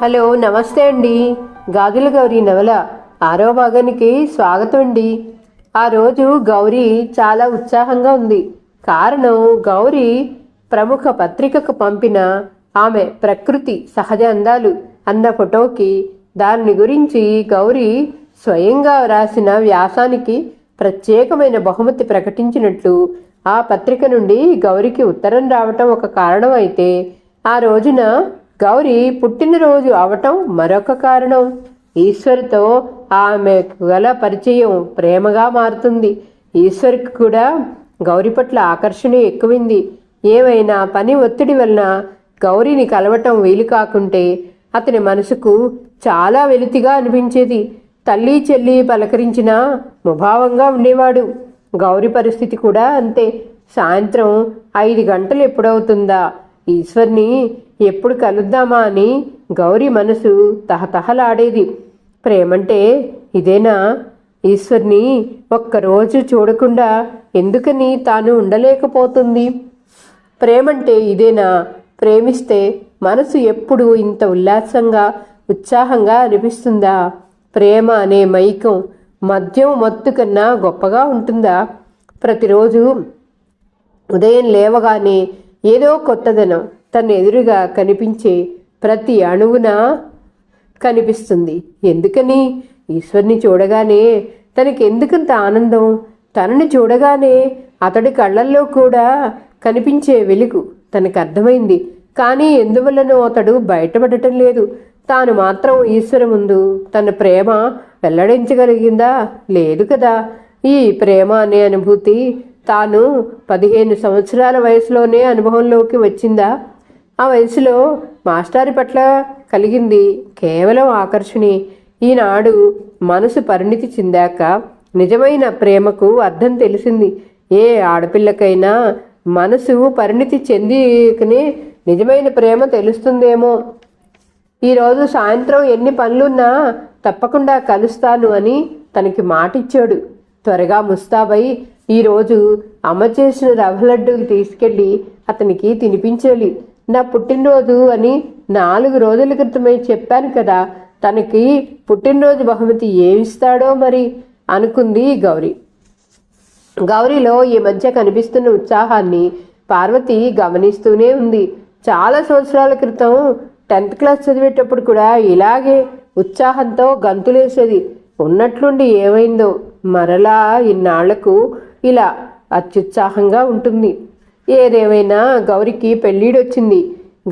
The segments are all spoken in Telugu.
హలో నమస్తే అండి. గాజుల గౌరీ నవల 6వ భాగానికి స్వాగతం అండి. ఆ రోజు గౌరీ చాలా ఉత్సాహంగా ఉంది. కారణం గౌరీ ప్రముఖ పత్రికకు పంపిన ఆమె ప్రకృతి సహజ అందాలు అన్న ఫోటోకి దాని గురించి గౌరీ స్వయంగా వ్రాసిన వ్యాసానికి ప్రత్యేకమైన బహుమతి ప్రకటించినట్లు ఆ పత్రిక నుండి గౌరికి ఉత్తరం రావటం ఒక కారణం అయితే, ఆ రోజున గౌరీ పుట్టినరోజు అవటం మరొక కారణం. ఈశ్వర్తో ఆమెకు గల పరిచయం ప్రేమగా మారుతుంది. ఈశ్వర్కి కూడా గౌరీ పట్ల ఆకర్షణ ఎక్కువైంది. ఏమైనా పని ఒత్తిడి వలన గౌరీని కలవటం వీలు కాకుంటే అతని మనసుకు చాలా వెలితిగా అనిపించేది. తల్లి చెల్లి పలకరించినా ముభావంగా ఉండేవాడు. గౌరీ పరిస్థితి కూడా అంతే. సాయంత్రం 5 గంటలు ఎప్పుడవుతుందా, ఈశ్వర్ని ఎప్పుడు కలుద్దామా అని గౌరీ మనసు తహతహలాడేది. ప్రేమంటే ఇదేనా? ఈశ్వర్ని ఒక్కరోజు చూడకుండా ఎందుకని తాను ఉండలేకపోతుంది? ప్రేమంటే ఇదేనా? ప్రేమిస్తే మనసు ఎప్పుడు ఇంత ఉల్లాసంగా ఉత్సాహంగా అనిపిస్తుందా? ప్రేమ అనే మైకం మద్యం మత్తు కన్నా గొప్పగా ఉంటుందా? ప్రతిరోజు ఉదయం లేవగానే ఏదో కొత్తదనం తన ఎదురుగా కనిపించే ప్రతి అణువున కనిపిస్తుంది. ఎందుకని? ఈశ్వర్ని చూడగానే తనకి ఎందుకంత ఆనందం? తనని చూడగానే అతడి కళ్ళల్లో కూడా కనిపించే వెలుగు తనకు అర్థమైంది. కానీ ఎందువల్లనో అతడు బయటపడటం లేదు. తాను మాత్రం ఈశ్వర ముందు తన ప్రేమ వెల్లడించగలిగిందా? లేదు కదా. ఈ ప్రేమ అనే అనుభూతి తాను 15 సంవత్సరాల వయసులోనే అనుభవంలోకి వచ్చిందా? ఆ వయసులో మాస్టారి పట్ల కలిగింది కేవలం ఆకర్షణే. ఈనాడు మనసు పరిణితి చెందాక నిజమైన ప్రేమకు అర్థం తెలిసింది. ఏ ఆడపిల్లకైనా మనసు పరిణితి చెందికనే నిజమైన ప్రేమ తెలుస్తుందేమో. ఈరోజు సాయంత్రం ఎన్ని పనులున్నా తప్పకుండా కలుస్తాను అని తనకి మాటిచ్చాడు. త్వరగా ముస్తాబై ఈరోజు అమ్మ చేసిన రవ్వ లడ్డూలు తీసుకెళ్ళి అతనికి తినిపించాలి. నా పుట్టినరోజు అని 4 రోజుల క్రితమే చెప్పాను కదా. తనకి పుట్టినరోజు బహుమతి ఏమిస్తాడో మరి అనుకుంది గౌరీ. గౌరీలో ఈ మధ్య కనిపిస్తున్న ఉత్సాహాన్ని పార్వతి గమనిస్తూనే ఉంది. చాలా సంవత్సరాల క్రితం 10th క్లాస్ చదివేటప్పుడు కూడా ఇలాగే ఉత్సాహంతో గంతులేసేది. ఉన్నట్లుండి ఏమైందో మరలా ఇన్నాళ్లకు ఇలా అత్యుత్సాహంగా ఉంటుంది. ఏదేమైనా గౌరికి పెళ్ళిడొచ్చింది.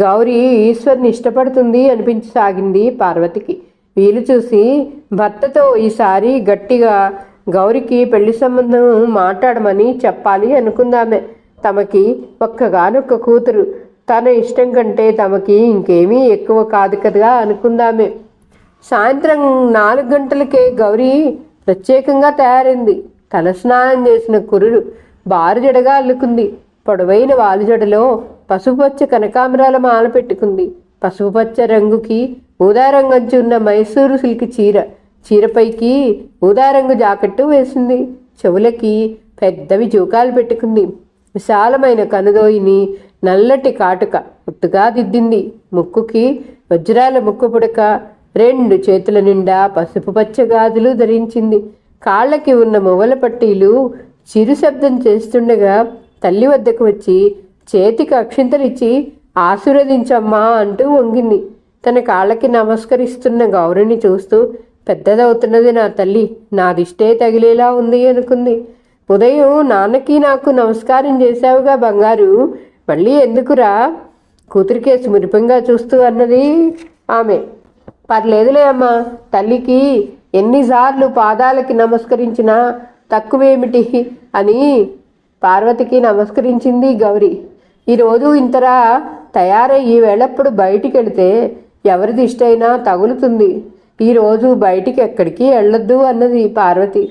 గౌరీ ఈశ్వర్ని ఇష్టపడుతుంది అనిపించసాగింది పార్వతికి. వీలు చూసి భర్తతో ఈసారి గట్టిగా గౌరికి పెళ్లి సంబంధం మాట్లాడమని చెప్పాలి అనుకుందామే. తమకి ఒక్కగానొక్క కూతురు. తన ఇష్టం కంటే తమకి ఇంకేమీ ఎక్కువ కాదు కదా అనుకుందామే. సాయంత్రం 4 గంటలకే గౌరీ ప్రత్యేకంగా తయారైంది. తలస్నానం చేసిన కురులు బారుజడగా అల్లుకుంది. పొడవైన వాలుజడలో పసుపుపచ్చ కనకాంబరాల మాల పెట్టుకుంది. పసుపుపచ్చ రంగుకి ఊదారంగంచి ఉన్న మైసూరు సిల్క్ చీరపైకి ఊదారంగు జాకెట్టు వేసింది. చెవులకి పెద్దవి జూకాలు పెట్టుకుంది. విశాలమైన కనుదోయిని నల్లటి కాటుక ఒత్తుగా దిద్దింది. ముక్కుకి వజ్రాల ముక్కు పుడక, 2 చేతుల నిండా పసుపు పచ్చ గాజులు ధరించింది. కాళ్ళకి ఉన్న మువ్వల పట్టీలు చిరు శబ్దం చేస్తుండగా తల్లి వద్దకు వచ్చి చేతికి అక్షింతలిచ్చి ఆశీర్వదించమ్మా అంటూ వంగింది. తన కాళ్ళకి నమస్కరిస్తున్న గౌరిని చూస్తూ, పెద్దదవుతున్నది నా తల్లి, నాదిష్టే తగిలేలా ఉంది అనుకుంది. ఉదయం నాన్నకి నాకు నమస్కారం చేశావుగా బంగారు, మళ్ళీ ఎందుకురా? కూతురికేసి మురిపంగా చూస్తూ అన్నది ఆమె. పర్లేదులే అమ్మా, తల్లికి ఎన్నిసార్లు పాదాలకి నమస్కరించినా తక్కువేమిటి అని పార్వతికి నమస్కరించింది గౌరీ. ఈరోజు ఇంతరా తయారయ్యి వేళప్పుడు బయటికి వెళితే ఎవరిది ఇష్టైనా తగులుతుంది. ఈరోజు బయటికి ఎక్కడికి వెళ్ళొద్దు అన్నది పార్వతి.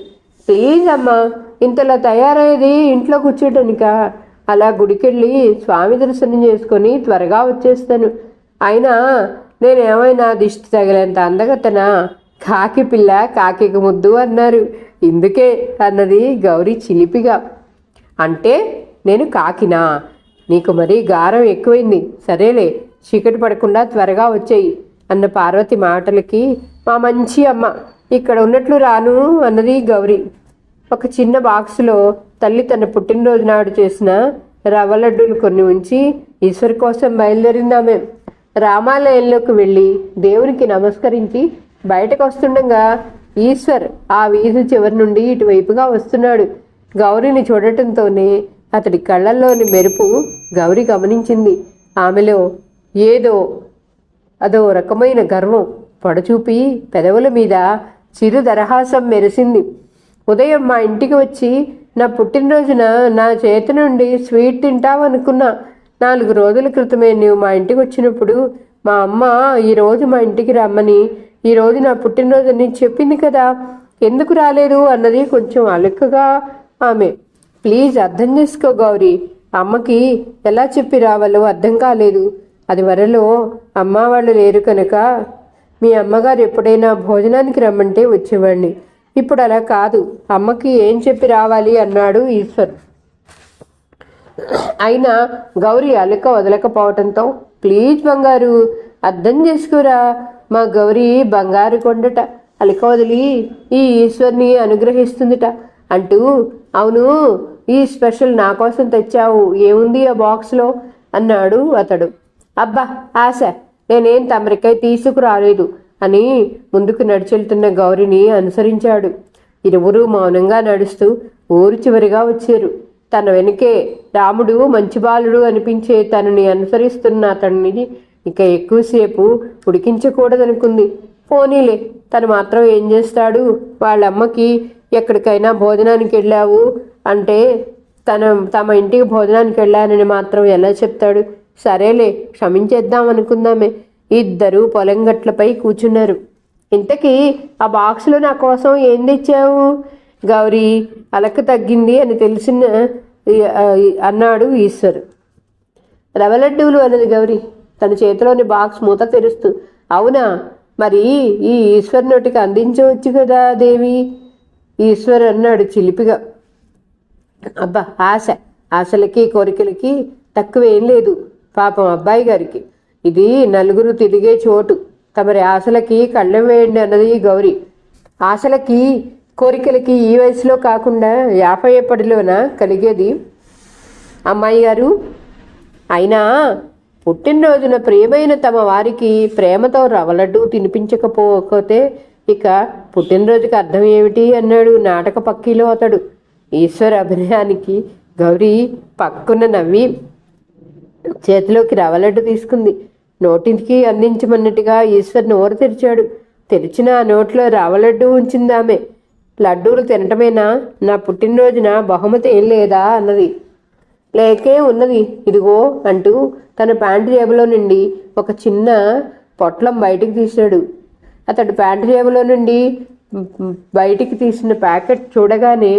ప్లీజ్ అమ్మా, ఇంతలా తయారయ్యేది ఇంట్లో కూర్చోటానికా? అలా గుడికెళ్ళి స్వామి దర్శనం చేసుకొని త్వరగా వచ్చేస్తాను. అయినా నేనేమైనా దిష్టి తగిలేంత అందగతనా? కాకి పిల్ల కాకికి ముద్దు అన్నారు, ఇందుకే అన్నది గౌరీ చిలిపిగా. అంటే నేను కాకినా? నీకు మరీ గారం ఎక్కువైంది. సరేలే, చీకటి పడకుండా త్వరగా వచ్చేయి. అన్న పార్వతి మాటలకి మా మంచి అమ్మ ఇక్కడ ఉన్నట్లు రాను అన్నది గౌరీ. ఒక చిన్న బాక్సులో తల్లి తన పుట్టినరోజు నాడు చేసిన రవ్వ లడ్డూలు కొన్ని ఉంచి ఈశ్వర్ కోసం బయలుదేరిందామె. రామాలయంలోకి వెళ్ళి దేవునికి నమస్కరించి బయటకు వస్తుండగా ఈశ్వర్ ఆ వీధి చివరి నుండి ఇటువైపుగా వస్తున్నాడు. గౌరీని చూడటంతోనే అతడి కళ్ళల్లోని మెరుపు గౌరీ గమనించింది. ఆమెలో అదో రకమైన గర్వం పొడచూపి పెదవుల మీద చిరు దరహాసం మెరిసింది. ఉదయం మా ఇంటికి వచ్చి నా పుట్టినరోజున నా చేతి నుండి స్వీట్ తింటావనుకున్నా. 4 రోజుల క్రితమే నువ్వు మా ఇంటికి వచ్చినప్పుడు మా అమ్మ ఈరోజు మా ఇంటికి రమ్మని, ఈరోజు నా పుట్టినరోజు అని చెప్పింది కదా, ఎందుకు రాలేదు అన్నది కొంచెం అలెక్కగా ఆమె. ప్లీజ్ అర్థం చేసుకో గౌరీ, అమ్మకి ఎలా చెప్పి రావాలో అర్థం కాలేదు. అది వరలో అమ్మ వాళ్ళు లేరు కనుక మీ అమ్మగారు ఎప్పుడైనా భోజనానికి రమ్మంటే వచ్చేవాడిని. ఇప్పుడు అలా కాదు, అమ్మకి ఏం చెప్పి రావాలి అన్నాడు ఈశ్వర్. అయినా గౌరీ అలక వదలకపోవటంతో ప్లీజ్ బంగారు అర్థం చేసుకురా, మా గౌరీ బంగారు కొండట, అలక వదిలి ఈ ఈశ్వర్ని అనుగ్రహిస్తుందిట అంటూ, అవును ఈ స్పెషల్ నా కోసం తెచ్చావు, ఏముంది ఆ బాక్స్లో అన్నాడు అతడు. అబ్బా ఆశ, నేనేం తమరికై తీసుకురాలేదు అని ముందుకు నడిచెళ్తున్న గౌరిని అనుసరించాడు. ఇరువురు మౌనంగా నడుస్తూ ఊరు చివరిగా వచ్చారు. తన వెనుకే రాముడు మంచి బాలుడు అనిపించే తనని అనుసరిస్తున్న అతన్ని ఇక ఎక్కువసేపు ఉడికించకూడదనుకుంది. పోనీలే, తను మాత్రం ఏం చేస్తాడు, వాళ్ళమ్మకి ఎక్కడికైనా భోజనానికి వెళ్ళావు అంటే తమ ఇంటికి భోజనానికి వెళ్ళానని మాత్రం ఎలా చెప్తాడు. సరేలే, క్షమించేద్దాం అనుకుందామే. ఇద్దరు పొలం గట్లపై కూర్చున్నారు. ఇంతకీ ఆ బాక్సులో నా కోసం ఏం తెచ్చావు? గౌరీ అలక తగ్గింది అని తెలిసిన అన్నాడు ఈశ్వర్. రవ్వ లడ్డూలు అన్నది గౌరీ తన చేతిలోని బాక్స్ మూత తెరుస్తూ. అవునా, మరి ఈ ఈశ్వర్ నోటికి అందించవచ్చు కదా దేవి, ఈశ్వర్ అన్నాడు చిలిపిగా. అబ్బా ఆశలకి కోరికలకి తక్కువేం లేదు. పాపం అబ్బాయి గారికి ఇది నలుగురు తిరిగే చోటు, తమరి ఆశలకి కళ్ళెం వేయండి అన్నది గౌరీ. ఆశలకి కోరికలకి ఈ వయసులో కాకుండా 50 ఏపటిలోన కలిగేది అమ్మాయి గారు. అయినా పుట్టినరోజున ప్రియమైన తమ వారికి ప్రేమతో రవ్వ లడ్డు తినిపించకపోతే ఇక పుట్టినరోజుకి అర్థం ఏమిటి అన్నాడు నాటక పక్కీలో అతడు. ఈశ్వర్ అభినయానికి గౌరీ పక్కున నవ్వి చేతిలోకి రవ్వ లడ్డు తీసుకుంది. నోటికి అందించమన్నట్టుగా ఈశ్వర్ నోరు తెరిచాడు. తెరిచిన ఆ నోట్లో రవ్వ లడ్డు ఉంచిందామె. లడ్డూలు తినటమేనా, నా పుట్టినరోజున బహుమతి ఏం లేదా అన్నది. లేకే ఉన్నది, ఇదిగో అంటూ తన ప్యాంటు జేబులో నుండి ఒక చిన్న పొట్లం బయటికి తీశాడు. అతడు ప్యాంటు జేబులో నుండి బయటికి తీసిన ప్యాకెట్ చూడగానే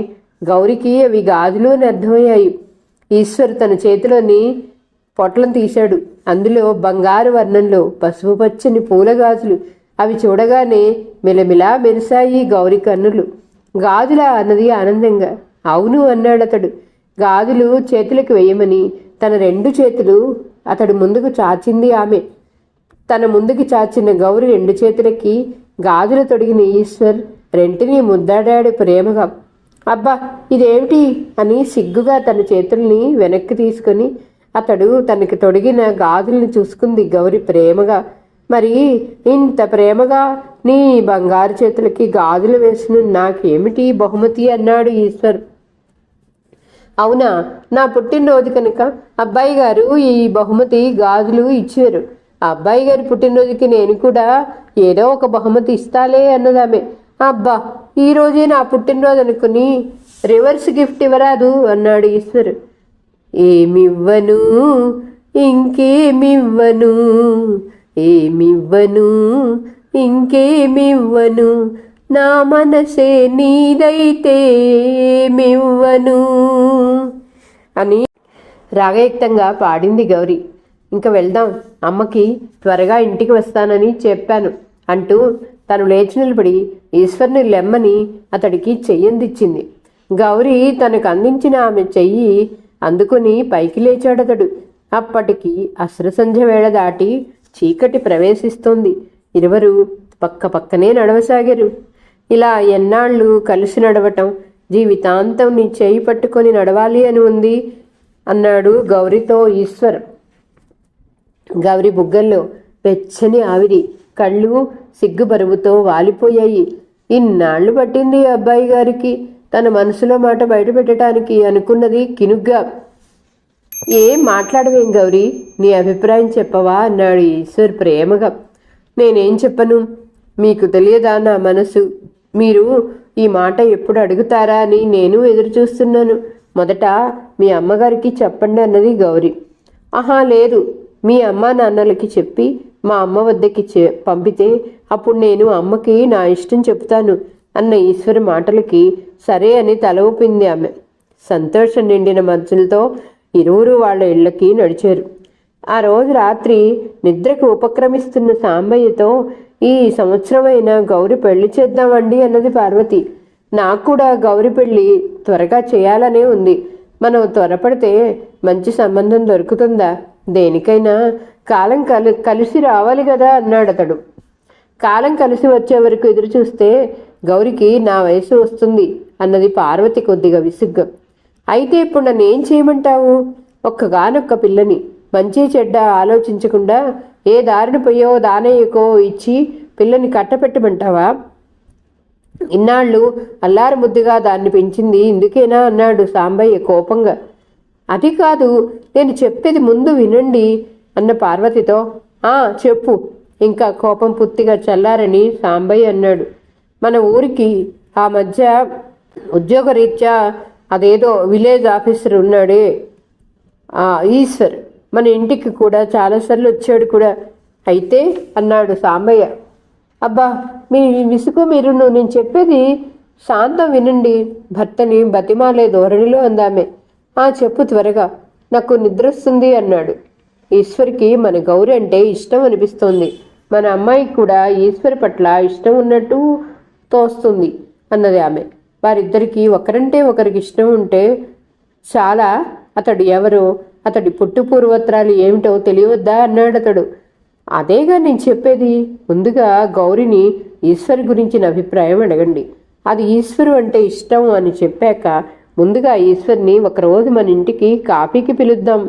గౌరికి అవి గాజులు అని అర్థమయ్యాయి. ఈశ్వర్ తన చేతిలోని పొట్లం తీశాడు. అందులో బంగారు వర్ణంలో పసుపు పచ్చని పూల గాజులు. అవి చూడగానే మిలమిలా మెరిశాయి గౌరి కన్నులు. గాజులా అన్నది ఆనందంగా. అవును అన్నాడు అతడు. గాజులు చేతులకు వేయమని తన 2 చేతులు అతడు ముందుకు చాచింది ఆమె. తన ముందుకి చాచిన గౌరి 2 చేతులకి గాజులు తొడిగిన ఈశ్వర్ రెంటిని ముద్దాడాడు ప్రేమగా. అబ్బా ఇదేమిటి అని సిగ్గుగా తన చేతుల్ని వెనక్కి తీసుకొని అతడు తనకి తొడిగిన గాజుల్ని చూసుకుంది గౌరి ప్రేమగా. మరి ఇంత ప్రేమగా నీ బంగారు చేతులకి గాజులు వేసిన నాకేమిటి బహుమతి అన్నాడు ఈశ్వర్. అవునా, నా పుట్టినరోజు కనుక అబ్బాయి గారు ఈ బహుమతి గాజులు ఇచ్చారు. ఆ అబ్బాయి గారి పుట్టినరోజుకి నేను కూడా ఏదో ఒక బహుమతి ఇస్తాలే అన్నదామె. అబ్బా ఈరోజే నా పుట్టినరోజు అనుకుని రివర్స్ గిఫ్ట్ ఇవ్వరాదు అన్నాడు ఈశ్వర్. ఏమివ్వను ఇంకేమివ్వను, ఏమివ్వను ఇంకేమివ్వను, నా మనసే నీదైతే ఏమివ్వను అని రాగయుక్తంగా పాడింది గౌరీ. ఇంక వెళ్దాం, అమ్మకి త్వరగా ఇంటికి వస్తానని చెప్పాను అంటూ తను లేచి నిలబడి ఈశ్వర్ని లెమ్మని అతడికి చెయ్యందిచ్చింది. గౌరీ తనకు అందించిన ఆమె చెయ్యి అందుకుని పైకి లేచాడతడు. అప్పటికి అస్రసంధ్య వేళ దాటి చీకటి ప్రవేశిస్తోంది. ఇరువరు పక్క పక్కనే నడవసాగారు. ఇలా ఎన్నాళ్ళు కలిసి నడవటం, జీవితాంతం నీ చేయి పట్టుకొని నడవాలి అని ఉంది అన్నాడు గౌరితో ఈశ్వర్. గౌరి బుగ్గల్లో వెచ్చని ఆవిరి, కళ్ళు సిగ్గు బరువుతో వాలిపోయాయి. ఇన్నాళ్లు పట్టింది అబ్బాయి గారికి తన మనసులో మాట బయట పెట్టడానికి అనుకున్నది కినుగ్గా. ఏం మాట్లాడవేం గౌరీ, నీ అభిప్రాయం చెప్పవా అన్నాడు ఈశ్వర్ ప్రేమగా. నేనేం చెప్పను, మీకు తెలియదా నా మనసు? మీరు ఈ మాట ఎప్పుడు అడుగుతారా అని నేను ఎదురు చూస్తున్నాను. మొదట మీ అమ్మగారికి చెప్పండి అన్నది గౌరీ. ఆహా లేదు, మీ అమ్మా నాన్నలకి చెప్పి మా అమ్మ వద్దకి పంపితే అప్పుడు నేను అమ్మకి నా ఇష్టం చెప్తాను అన్న ఈశ్వర్ మాటలకి సరే అని తల ఊపింది ఆమె. సంతోషం నిండిన మనసులతో ఇరువురు వాళ్ళ ఇళ్ళకి నడిచారు. ఆ రోజు రాత్రి నిద్రకు ఉపక్రమిస్తున్న సాంబయ్యతో, ఈ సంవత్సరమైనా గౌరి పెళ్లి చేద్దామండి అన్నది పార్వతి. నాకు కూడా గౌరి పెళ్లి త్వరగా చేయాలనే ఉంది. మనం త్వరపడితే మంచి సంబంధం దొరుకుతుందా? దేనికైనా కాలం కలిసి రావాలి కదా అన్నాడు అతడు. కాలం కలిసి వచ్చే వరకు ఎదురు చూస్తే గౌరికి నా వయసు వస్తుంది అన్నది పార్వతి కొద్దిగా విసుగ్గా. అయితే ఇప్పుడు నన్ను ఏం చేయమంటావు? ఒక్కగానొక్క పిల్లని మంచి చెడ్డ ఆలోచించకుండా ఏ దారిన పోయో దానయ్యకో ఇచ్చి పిల్లని కట్టపెట్టమంటావా? ఇన్నాళ్ళు అల్లారు ముద్దుగా దాన్ని పెంచింది ఇందుకేనా అన్నాడు సాంబయ్య కోపంగా. అది కాదు, నేను చెప్పేది ముందు వినండి అన్న పార్వతితో. చెప్పు. ఇంకా కోపం పూర్తిగా చల్లారని సాంబయ్య అన్నాడు. మన ఊరికి ఆ మధ్య ఉద్యోగరీత్యా అదేదో విలేజ్ ఆఫీసర్ ఉన్నాడే ఈశ్వర్, మన ఇంటికి కూడా చాలాసార్లు వచ్చాడు కూడా. అయితే అన్నాడు సాంబయ్య. అబ్బా మీ విసుగు మీరు, నేను చెప్పేది శాంతం వినండి భర్తని బతిమాలే ధోరణిలో అందామె. చెప్పు త్వరగా, నాకు నిద్రొస్తుంది అన్నాడు. ఈశ్వర్కి మన గౌరి అంటే ఇష్టం అనిపిస్తోంది. మన అమ్మాయికి కూడా ఈశ్వర్ పట్ల ఇష్టం ఉన్నట్టు తోస్తుంది అన్నది ఆమె. వారిద్దరికీ ఒకరంటే ఒకరికి ఇష్టం ఉంటే చాలా. అతడు ఎవరో, అతడి పుట్టు పూర్వత్రాలు ఏమిటో తెలియవద్దా అన్నాడు అతడు. అదేగా నేను చెప్పేది. ముందుగా గౌరిని ఈశ్వర్ గురించిన అభిప్రాయం అడగండి. అది ఈశ్వరు అంటే ఇష్టం అని చెప్పాక ముందుగా ఈశ్వర్ని ఒకరోజు మన ఇంటికి కాఫీకి పిలుద్దాం.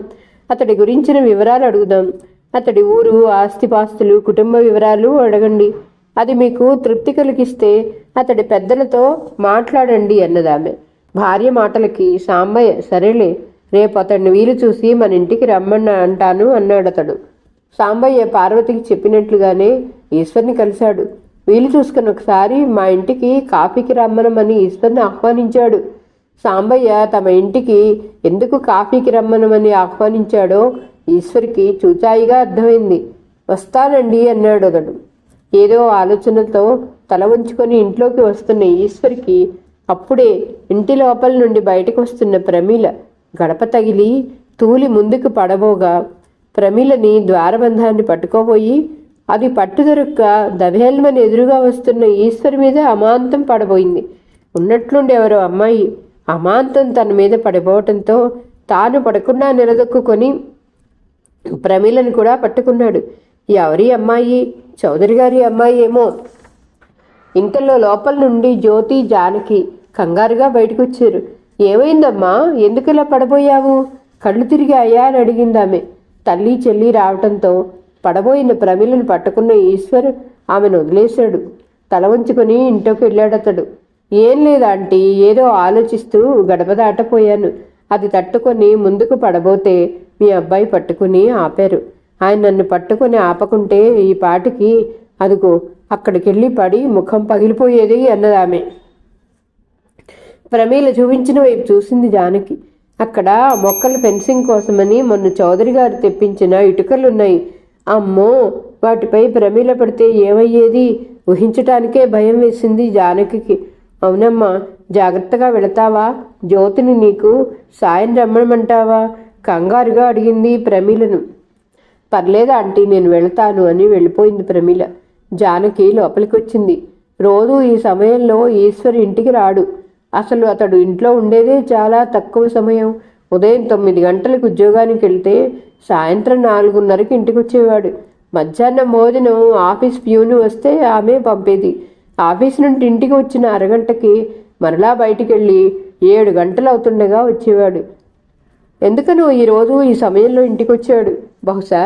అతడి గురించిన వివరాలు అడుగుదాం. అతడి ఊరు, ఆస్తిపాస్తులు, కుటుంబ వివరాలు అడగండి. అది మీకు తృప్తి కలిగిస్తే అతడి పెద్దలతో మాట్లాడండి అన్నదామె. భార్య మాటలకి సాంబయ్య సరేలే, రేపు అతడిని వీలు చూసి మన ఇంటికి రమ్మని అంటాను అన్నాడు అతడు. సాంబయ్య పార్వతికి చెప్పినట్లుగానే ఈశ్వర్ని కలిశాడు. వీలు చూసుకుని ఒకసారి మా ఇంటికి కాఫీకి రమ్మనమని ఈశ్వర్ని ఆహ్వానించాడు. సాంబయ్య తమ ఇంటికి ఎందుకు కాఫీకి రమ్మనమని ఆహ్వానించాడో ఈశ్వర్కి చూచాయిగా అర్థమైంది. వస్తానండి అన్నాడు అతడు. ఏదో ఆలోచనతో తల ఉంచుకొని ఇంట్లోకి వస్తున్న ఈశ్వర్కి అప్పుడే ఇంటి లోపల నుండి బయటకు వస్తున్న ప్రమీల గడప తగిలి తూలి ముందుకు పడబోగా ప్రమీలని ద్వారబంధాన్ని పట్టుకోబోయి అది పట్టుదొరక్క దభేల్మని ఎదురుగా వస్తున్న ఈశ్వర్ మీద అమాంతం పడబోయింది. ఉన్నట్లుండి ఎవరో అమ్మాయి అమాంతం తన మీద పడిపోవటంతో తాను పడకుండా నిలదొక్కుని ప్రమీలను కూడా పట్టుకున్నాడు. ఎవరి అమ్మాయి? చౌదరి గారి అమ్మాయి ఏమో. ఇంతలో లోపల నుండి జ్యోతి, జానకి కంగారుగా బయటకు వచ్చారు. ఏమైందమ్మా, ఎందుకలా పడబోయావు? కళ్ళు తిరిగాయా అని అడిగిందామె. తల్లి చెల్లి రావటంతో పడబోయిన ప్రమీలను పట్టుకున్న ఈశ్వర్ ఆమెను వదిలేశాడు. తల వంచుకొని ఇంట్లోకి వెళ్ళాడతడు. ఏం లేదాంటీ, ఏదో ఆలోచిస్తూ గడప దాటపోయాను. అది తట్టుకొని ముందుకు పడబోతే మీ అబ్బాయి పట్టుకుని ఆపారు. ఆయన నన్ను పట్టుకుని ఆపకుంటే ఈ పాటికి అదిగో అక్కడికెళ్ళి పడి ముఖం పగిలిపోయేది అన్నదామె. ప్రమీల చూపించిన వైపు చూసింది జానకి. అక్కడ మొక్కల ఫెన్సింగ్ కోసమని మొన్న చౌదరి గారు తెప్పించిన ఇటుకలున్నాయి. అమ్మో, వాటిపై ప్రమీల పడితే ఏమయ్యేది ఊహించటానికే భయం వేసింది జానకి. అవునమ్మా, జాగ్రత్తగా వెళతావా? జ్యోతిని నీకు సాయం రమ్మమంటావా? కంగారుగా అడిగింది ప్రమీలను. పర్లేదా ఆంటీ, నేను వెళతాను అని వెళ్ళిపోయింది ప్రమీల. జానకి లోపలికి వచ్చింది. రోజు ఈ సమయంలో ఈశ్వర్ ఇంటికి రాడు. అసలు అతడు ఇంట్లో ఉండేదే చాలా తక్కువ సమయం. ఉదయం 9 గంటలకు ఉద్యోగానికి వెళ్తే సాయంత్రం 4:30కి ఇంటికి వచ్చేవాడు. మధ్యాహ్నం భోజనం ఆఫీస్ ప్యూను వస్తే ఆమె పంపేది. ఆఫీస్ నుండి ఇంటికి వచ్చిన అరగంటకి మరలా బయటికి వెళ్ళి 7 గంటలు అవుతుండగా వచ్చేవాడు. ఎందుకనో ఈరోజు ఈ సమయంలో ఇంటికి వచ్చాడు. బహుశా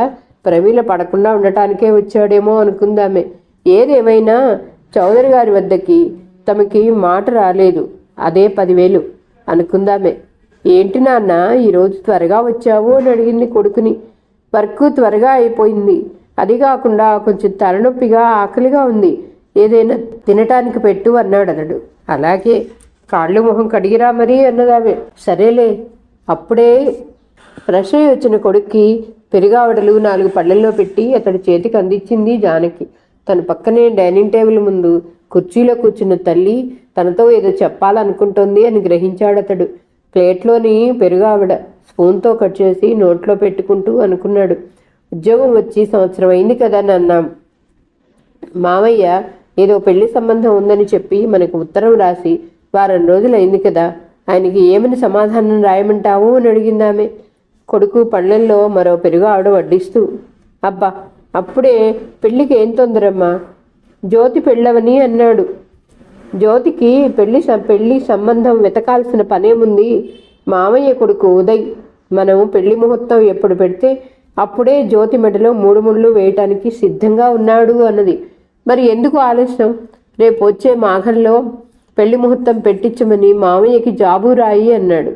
ప్రమీల పడకుండా ఉండటానికే వచ్చాడేమో అనుకుందామే. ఏదేమైనా చౌదరి గారి వద్దకి తమకి మాట రాలేదు. అదే 10,000 అనుకుందామే. ఏంటి నాన్న ఈరోజు త్వరగా వచ్చావు అని అడిగింది కొడుకుని. వర్క్ త్వరగా అయిపోయింది. అది కాకుండా కొంచెం తలనొప్పిగా ఆకలిగా ఉంది. ఏదైనా తినటానికి పెట్టు అన్నాడు అతడు. అలాగే, కాళ్ళు మొహం కడిగిరా మరి అన్నదామె. సరేలే. అప్పుడే ఫ్రెష్ అయి వచ్చిన కొడుక్కి పెరుగావడలు 4 పళ్ళల్లో పెట్టి అతడి చేతికి అందించింది జానకి. తన పక్కనే డైనింగ్ టేబుల్ ముందు కుర్చీలో కూర్చున్న తల్లి తనతో ఏదో చెప్పాలనుకుంటోంది అని గ్రహించాడతడు. ప్లేట్లోని పెరుగావిడ స్పూన్తో కట్ చేసి నోట్లో పెట్టుకుంటూ అనుకున్నాడు. ఉద్యోగం వచ్చి 1 సంవత్సరం అయింది కదా నాన్న. మామయ్య ఏదో పెళ్లి సంబంధం ఉందని చెప్పి మనకు ఉత్తరం రాసి 1 వారం రోజులైంది కదా. ఆయనకి ఏమని సమాధానం రాయమంటావు అని అడిగిందామె. కొడుకు పళ్ళల్లో మరో పెరుగావిడ వడ్డిస్తూ, అబ్బా అప్పుడే పెళ్లికి ఏం తొందరమ్మా, జ్యోతి పెళ్ళవని అన్నాడు. జ్యోతికి పెళ్లి సంబంధం వెతకాల్సిన పనేముంది. మామయ్య కొడుకు ఉదయ్ మనం పెళ్లి ముహూర్తం ఎప్పుడు పెడితే అప్పుడే జ్యోతి మెడలో 3 ముళ్ళు వేయటానికి సిద్ధంగా ఉన్నాడు అన్నది. మరి ఎందుకు ఆలస్యం? రేపు వచ్చే మాఘంలో పెళ్లి ముహూర్తం పెట్టించమని మామయ్యకి జాబు రాయి అన్నాడు.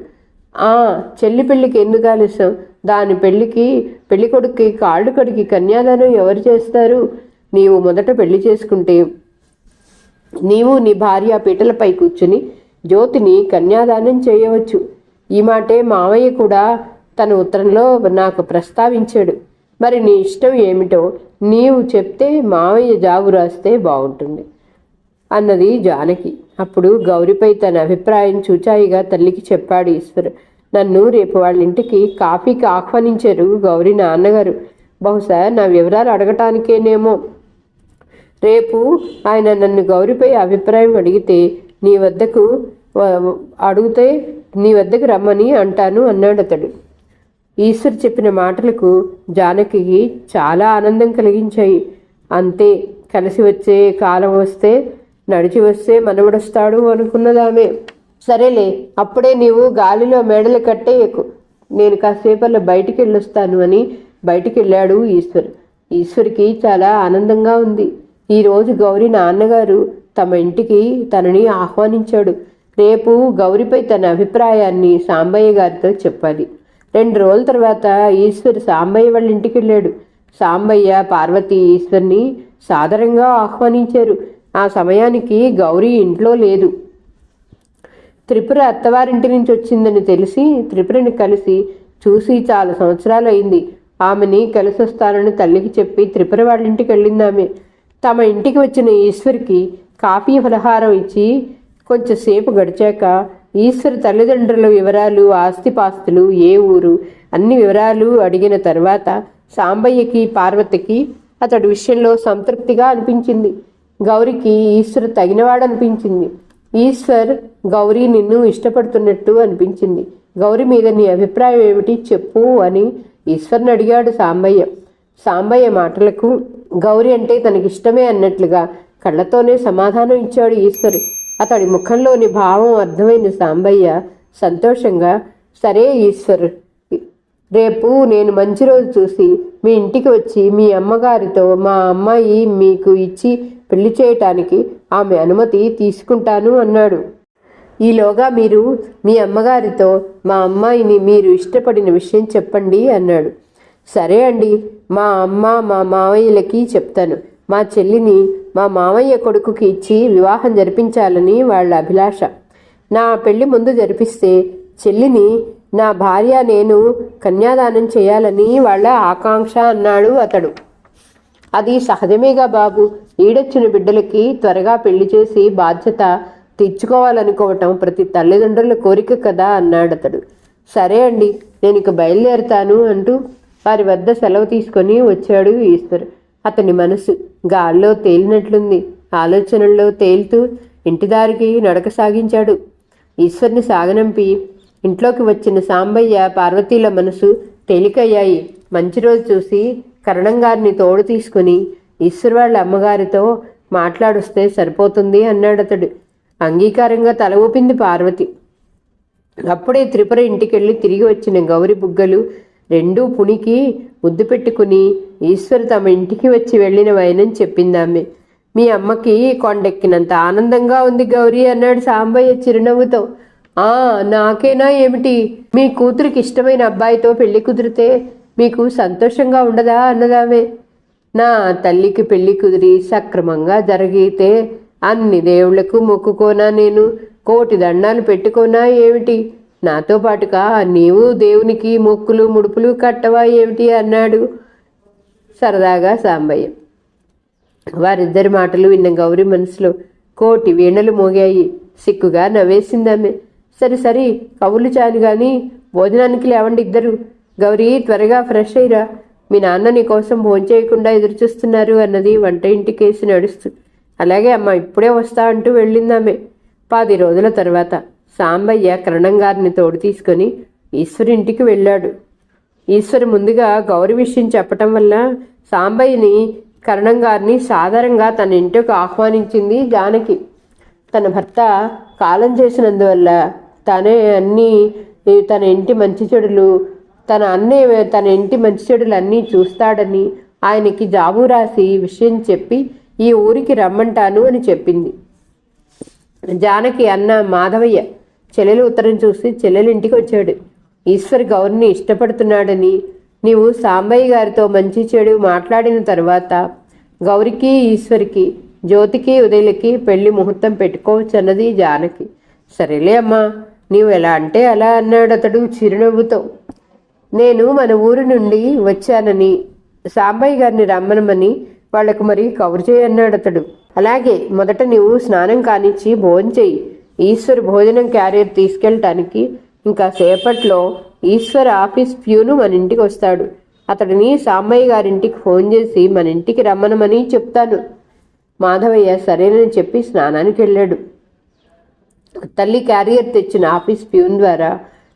చెల్లి పెళ్లికి ఎందుకు ఆలస్యం? దాని పెళ్లి కొడుక్కి కాళ్ళు కడిగి కన్యాదానం ఎవరు చేస్తారు? నీవు మొదట పెళ్లి చేసుకుంటే నీవు నీ భార్య పీటలపై కూర్చుని జ్యోతిని కన్యాదానం చేయవచ్చు. ఈ మాటే మావయ్య కూడా తన ఉత్తరంలో నాకు ప్రస్తావించాడు. మరి నీ ఇష్టం ఏమిటో నీవు చెప్తే మావయ్య జాబు రాస్తే బాగుంటుంది అన్నది జానకి. అప్పుడు గౌరిపై తన అభిప్రాయం చూచాయిగా తల్లికి చెప్పాడు ఈశ్వర్. నన్ను రేపు వాళ్ళ ఇంటికి కాఫీకి ఆహ్వానించారు గౌరి నాన్నగారు. బహుశా నా వివరాలు అడగటానికేనేమో. రేపు ఆయన నన్ను గౌరిపై అభిప్రాయం అడిగితే నీ వద్దకు రమ్మని అంటాను అన్నాడు అతడు. ఈశ్వర్ చెప్పిన మాటలకు జానకి చాలా ఆనందం కలిగించాయి. అంతే, కలిసి వచ్చే కాలం వస్తే నడిచి వస్తే మనవడొస్తాడు అనుకున్నదామె. సరేలే, అప్పుడే నీవు గాలిలో మేడలు కట్టేయకు, నేను కాసేపల్లో బయటికి వెళ్ళొస్తాను అని బయటికి వెళ్ళాడు ఈశ్వర్. ఈశ్వర్కి చాలా ఆనందంగా ఉంది. ఈరోజు గౌరి నాన్నగారు తమ ఇంటికి తనని ఆహ్వానించాడు. రేపు గౌరిపై తన అభిప్రాయాన్ని సాంబయ్య గారితో చెప్పాలి. 2 రోజుల తర్వాత ఈశ్వర్ సాంబయ్య వాళ్ళ ఇంటికి వెళ్ళాడు. సాంబయ్య, పార్వతి ఈశ్వర్ని సాదరంగా ఆహ్వానించారు. ఆ సమయానికి గౌరీ ఇంట్లో లేదు. త్రిపుర అత్తవారింటి నుంచి వచ్చిందని తెలిసి త్రిపురని చూసి చాలా సంవత్సరాలు అయింది. ఆమెని కలిసి వస్తానని తల్లికి చెప్పి త్రిపుర వాళ్ళ ఇంటికి వెళ్ళిందామె. తమ ఇంటికి వచ్చిన ఈశ్వర్కి కాఫీ ఫలహారం ఇచ్చి కొంచెంసేపు గడిచాక ఈశ్వర్ తల్లిదండ్రుల వివరాలు, ఆస్తిపాస్తులు, ఏ ఊరు, అన్ని వివరాలు అడిగిన తర్వాత సాంబయ్యకి, పార్వతికి అతడి విషయంలో సంతృప్తిగా అనిపించింది. గౌరికి ఈశ్వర్ తగినవాడనిపించింది. ఈశ్వర్ గౌరీ నిన్ను ఇష్టపడుతున్నట్టు అనిపించింది. గౌరి మీద నీ అభిప్రాయం ఏమిటి చెప్పు అని ఈశ్వర్ని అడిగాడు సాంబయ్య. సాంబయ్య మాటలకు గౌరి అంటే తనకిష్టమే అన్నట్లుగా కళ్ళతోనే సమాధానం ఇచ్చాడు ఈశ్వర్. అతడి ముఖంలోని భావం అర్థమైన సాంబయ్య సంతోషంగా, సరే ఈశ్వర్, రేపు నేను మంచి రోజు చూసి మీ ఇంటికి వచ్చి మీ అమ్మగారితో మా అమ్మాయి మీకు ఇచ్చి పెళ్లి చేయటానికి ఆమె అనుమతి తీసుకుంటాను అన్నాడు. ఈలోగా మీరు మీ అమ్మగారితో మా అమ్మాయిని మీరు ఇష్టపడిన విషయం చెప్పండి అన్నాడు. సరే అండి, మా అమ్మ మా మావయ్యలకి చెప్తాను. మా చెల్లిని మా మామయ్య కొడుకుకి ఇచ్చి వివాహం జరిపించాలని వాళ్ళ అభిలాష. నా పెళ్లి ముందు జరిపిస్తే చెల్లిని నా భార్య నేను కన్యాదానం చేయాలని వాళ్ళ ఆకాంక్ష అన్నాడు అతడు. అది సహజమేగా బాబు. ఈడొచ్చిన బిడ్డలకి త్వరగా పెళ్లి చేసి బాధ్యత తెచ్చుకోవాలనుకోవటం ప్రతి తల్లిదండ్రుల కోరిక కదా అన్నాడతడు. సరే అండి, నేను ఇక బయలుదేరుతాను అంటూ వారి వద్ద సెలవు తీసుకొని వచ్చాడు ఈశ్వర్. అతని మనసు గాల్లో తేలినట్లుంది. ఆలోచనల్లో తేలుతూ ఇంటిదారికి నడక సాగించాడు. ఈశ్వర్ని సాగనంపి ఇంట్లోకి వచ్చిన సాంబయ్య, పార్వతీల మనసు తేలికయ్యాయి. మంచి రోజు చూసి కరణం గారిని తోడు తీసుకుని ఈశ్వర్ వాళ్ళ అమ్మగారితో మాట్లాడొస్తే సరిపోతుంది అన్నాడు అతడు. అంగీకారంగా తల ఊపింది పార్వతి. అప్పుడే త్రిపుర ఇంటికెళ్ళి తిరిగి వచ్చిన గౌరి బుగ్గలు రెండూ పుణికి ముద్దు పెట్టుకుని ఈశ్వర్ తమ ఇంటికి వచ్చి వెళ్ళిన వైనం చెప్పిందామె. మీ అమ్మకి కొండెక్కినంత ఆనందంగా ఉంది గౌరీ అన్నాడు సాంబయ్య చిరునవ్వుతో. నాకేనా ఏమిటి, మీ కూతురికి ఇష్టమైన అబ్బాయితో పెళ్లి కుదిరితే మీకు సంతోషంగా ఉండదా అన్నదామే. నా తల్లికి పెళ్లి కుదిరి సక్రమంగా జరిగితే అన్ని దేవుళ్లకు మొక్కుకోనా, నేను కోటి దండాలు పెట్టుకోనా ఏమిటి, నాతో పాటుగా నీవు దేవునికి మొక్కులు ముడుపులు కట్టవా ఏమిటి అన్నాడు సరదాగా సాంబయ్య. వారిద్దరి మాటలు విన్న గౌరి మనసులో కోటి వీణలు మోగాయి. సిక్కుగా నవ్వేసిందామె. సరి కవులు చాలు గాని భోజనానికి లేవండి ఇద్దరు. గౌరీ త్వరగా ఫ్రెష్ అయ్యిరా, మీ నాన్న నీ కోసం భోంచేయకుండా ఎదురుచూస్తున్నారు అన్నది వంట ఇంటికేసి నడుస్తూ. అలాగే అమ్మ, ఇప్పుడే వస్తా అంటూ వెళ్ళిందామె. 10 రోజుల తర్వాత సాంబయ్య కరణం గారిని తోడు తీసుకొని ఈశ్వరి ఇంటికి వెళ్ళాడు. ఈశ్వరి ముందుగా గౌరి విషయం చెప్పటం వల్ల సాంబయ్యని కరణం గారిని సాధారణంగా తన ఇంటికి ఆహ్వానించింది జానకి. తన భర్త కాలం చేసినందువల్ల తన ఇంటి మంచి చెడులు తన ఇంటి మంచి చెడులు అన్నీ చూస్తాడని ఆయనకి జాబు రాసి విషయం చెప్పి ఈ ఊరికి రమ్మంటాను అని చెప్పింది. జానకి అన్న మాధవయ్య చెల్లెలు ఉత్తరం చూసి చెల్లెలింటికి వచ్చాడు. ఈశ్వర్ గౌరిని ఇష్టపడుతున్నాడని, నీవు సాంబయ్య గారితో మంచి చెడు మాట్లాడిన తర్వాత గౌరికి ఈశ్వరికి జ్యోతికి ఉదయలకి పెళ్లి ముహూర్తం పెట్టుకోవచ్చు అన్నది జానకి. సరేలే అమ్మా, నీవు ఎలా అంటే అలా అన్నాడు అతడు చిరునవ్వుతో. నేను మన ఊరి నుండి వచ్చానని సాంబయ్య గారిని రమ్మనమని వాళ్లకు మరి కవర్ చేయన్నాడు అతడు. అలాగే మొదట నీవు స్నానం కానిచ్చి భోజనం చెయ్యి. ఈశ్వర్ భోజనం క్యారియర్ తీసుకెళ్ళటానికి ఇంకా సేపట్లో ఈశ్వర్ ఆఫీస్ ప్యూను మన ఇంటికి వస్తాడు. అతడిని సాంబయ్య గారింటికి ఫోన్ చేసి మన ఇంటికి రమ్మనమని చెప్తాను. మాధవయ్య సరేనని చెప్పి స్నానానికి వెళ్ళాడు. తల్లి క్యారియర్ తెచ్చిన ఆఫీస్ ప్యూన్ ద్వారా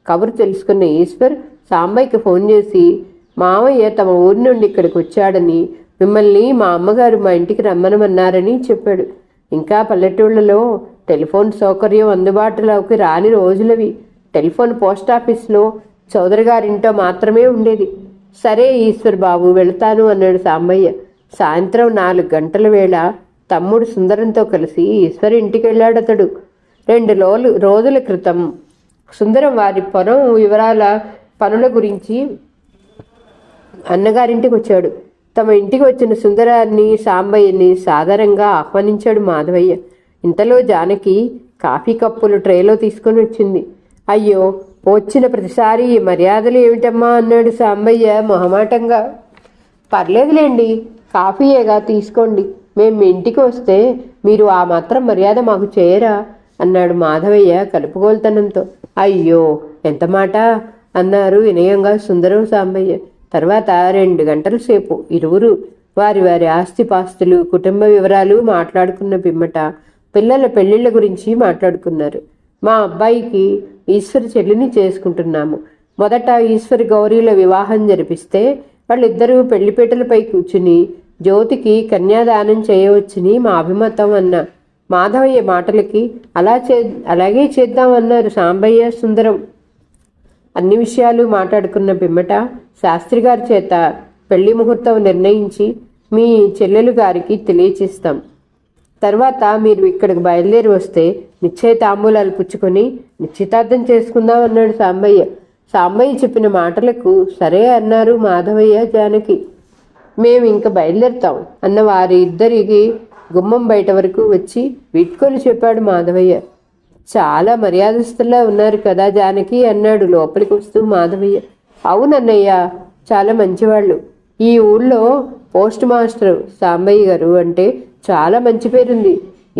కబురు తెలుసుకున్న ఈశ్వర్ సాంబయ్యకి ఫోన్ చేసి, మావయ్య తమ ఊరి నుండి ఇక్కడికి వచ్చాడని, మిమ్మల్ని మా అమ్మగారు మా ఇంటికి రమ్మనమన్నారని చెప్పాడు. ఇంకా పల్లెటూళ్ళలో టెలిఫోన్ సౌకర్యం అందుబాటులోకి రాని రోజులవి. టెలిఫోన్ పోస్టాఫీస్లో చౌదరి గారింటో మాత్రమే ఉండేది. సరే ఈశ్వర్ బాబు, వెళతాను అన్నాడు సాంబయ్య. సాయంత్రం 4 గంటల వేళ తమ్ముడు సుందరంతో కలిసి ఈశ్వర్ ఇంటికి వెళ్ళాడు అతడు. 2 రోజుల క్రితం సుందరం వారి పొలం వివరాల పనుల గురించి అన్నగారింటికి వచ్చాడు. తమ ఇంటికి వచ్చిన సుందరాన్ని సాంబయ్యని సాధారణంగా ఆహ్వానించాడు మాధవయ్య. ఇంతలో జానకి కాఫీ కప్పులు ట్రేలో తీసుకొని వచ్చింది. అయ్యో, వచ్చిన ప్రతిసారి ఈ మర్యాదలు ఏమిటమ్మా అన్నాడు సాంబయ్య మొహమాటంగా. పర్లేదులేండి, కాఫీయేగా తీసుకోండి. మేము మీ ఇంటికి వస్తే మీరు ఆ మాత్రం మర్యాద మాకు చేయరా అన్నాడు మాధవయ్య కలుపుగోల్తనంతో. అయ్యో, ఎంత మాట అన్నారు వినయంగా సుందరం సాంబయ్య. తర్వాత 2 గంటల సేపు ఇరువురు వారి వారి ఆస్తిపాస్తులు కుటుంబ వివరాలు మాట్లాడుకున్న పిమ్మట పిల్లల పెళ్లిళ్ల గురించి మాట్లాడుకున్నారు. మా అబ్బాయికి ఈశ్వరి చెల్లిని చేసుకుంటున్నాము. మొదట ఈశ్వరి గౌరీల వివాహం జరిపిస్తే వాళ్ళిద్దరూ పెళ్లిపేటలపై కూర్చుని జ్యోతికి కన్యాదానం చేయవచ్చని మా అభిమతం అన్న మాధవయ్య మాటలకి అలాగే చేద్దామన్నారు సాంబయ్య సుందరం. అన్ని విషయాలు మాట్లాడుకున్న పిమ్మట శాస్త్రి గారి చేత పెళ్లి ముహూర్తం నిర్ణయించి మీ చెల్లెలు గారికి తెలియచేస్తాం. తర్వాత మీరు ఇక్కడికి బయలుదేరి వస్తే నిశ్చయ తాంబూలాలు పుచ్చుకొని నిశ్చితార్థం చేసుకుందాం అన్నాడు సాంబయ్య. సాంబయ్య చెప్పిన మాటలకు సరే అన్నారు మాధవయ్య జానకి. మేము ఇంక బయలుదేరుతాం అన్న వారి ఇద్దరికి గుమ్మం బయట వరకు వచ్చి వీడ్కోలు చెప్పాడు మాధవయ్య. చాలా మర్యాదస్తులా ఉన్నారు కదా జానకి అన్నాడు లోపలికి వస్తూ మాధవయ్య. అవునన్నయ్య, చాలా మంచివాళ్ళు. ఈ ఊళ్ళో పోస్ట్ మాస్టర్ సాంబయ్య గారు అంటే చాలా మంచి పేరుంది.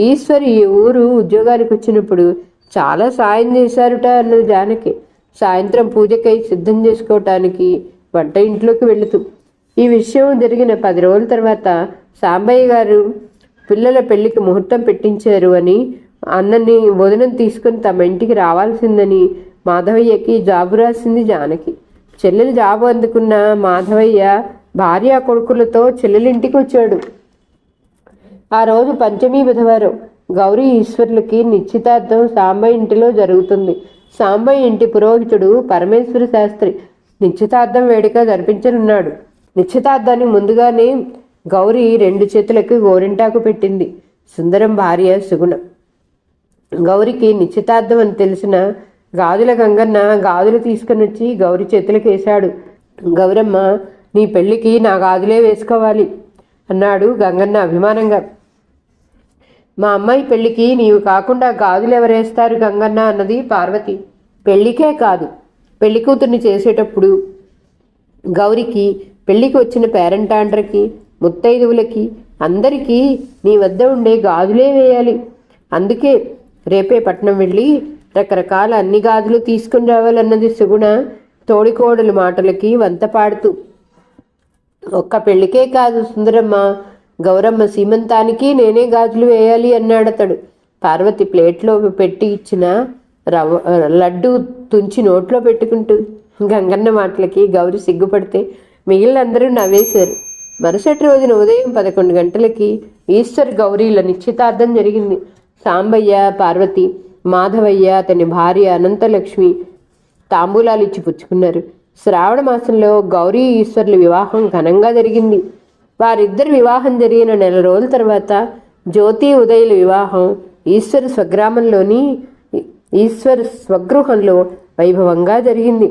ఈశ్వరి ఈ ఊరు ఉద్యోగానికి వచ్చినప్పుడు చాలా సాయం చేశారుట అన్నది జానకి. సాయంత్రం పూజకై సిద్ధం చేసుకోవటానికి వంట ఇంట్లోకి వెళుతూ ఈ విషయం జరిగిన 10 రోజుల తర్వాత సాంబయ్య గారు పిల్లల పెళ్లికి ముహూర్తం పెట్టించారు అని అన్నని వదినం తీసుకుని తమ ఇంటికి రావాల్సిందని మాధవయ్యకి జాబు రాసింది జానకి. చెల్లెలు జాబు అందుకున్న మాధవయ్య భార్య కొడుకులతో చెల్లెలింటికి వచ్చాడు. ఆ రోజు పంచమి బుధవారం. గౌరీ ఈశ్వర్లకి నిశ్చితార్థం సాంబయ్య ఇంటిలో జరుగుతుంది. సాంబయ్య ఇంటి పురోహితుడు పరమేశ్వర శాస్త్రి నిశ్చితార్థం వేడుక జరిపించనున్నాడు. నిశ్చితార్థానికి ముందుగానే గౌరీ 2 చేతులకు గోరింటాకు పెట్టింది. సుందరం భార్య సుగుణ. గౌరికి నిశ్చితార్థం అని తెలిసిన గాజుల గంగన్న గాజులు తీసుకుని వచ్చి గౌరి చేతులకు వేశాడు. గౌరమ్మ, నీ పెళ్లికి నా గాజులే వేసుకోవాలి అన్నాడు గంగన్న అభిమానంగా. మా అమ్మాయి పెళ్లికి నీవు కాకుండా గాజులు ఎవరేస్తారు గంగన్న అన్నది పార్వతి. పెళ్లికే కాదు, పెళ్లి కూతుర్ని చేసేటప్పుడు గౌరికి, పెళ్లికి వచ్చిన పేరెంటాండ్రకి, ముత్తైదువులకి అందరికీ నీ వద్ద ఉండే గాజులే వేయాలి. అందుకే రేపే పట్నం వెళ్ళి రకరకాల అన్ని గాజులు తీసుకుని రావాలన్నది సుగుణ తోడికోడలు మాటలకి వంత పాడుతూ. ఒక్క పెళ్లికే కాదు సుందరమ్మ, గౌరమ్మ సీమంతానికి నేనే గాజులు వేయాలి అన్నాడతడు. పార్వతి ప్లేట్లో పెట్టి ఇచ్చిన లడ్డు తుంచి నోట్లో పెట్టుకుంటూ. గంగన్న మాటలకి గౌరి సిగ్గుపడితే మిగిలినందరూ నవ్వేశారు. మరుసటి రోజున ఉదయం 11 గంటలకి ఈశ్వర్ గౌరీల నిశ్చితార్థం జరిగింది. సాంబయ్య, పార్వతి, మాధవయ్య, అతని భార్య అనంతలక్ష్మి తాంబూలాలు ఇచ్చి పుచ్చుకున్నారు. శ్రావణ మాసంలో గౌరీ ఈశ్వర్ల వివాహం ఘనంగా జరిగింది. వారిద్దరి వివాహం జరిగిన 1 నెల రోజుల తర్వాత జ్యోతి ఉదయుల వివాహం ఈశ్వర్ స్వగృహంలో వైభవంగా జరిగింది.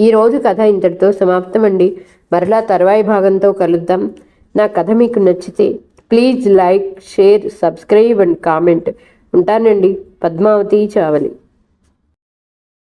ఈరోజు కథ ఇంతటితో సమాప్తమండి. మరలా తర్వాయి భాగంతో కలుద్దాం. నా కథ మీకు నచ్చితే please like, share, subscribe and comment. ఉంటానండి. పద్మావతి చావలి.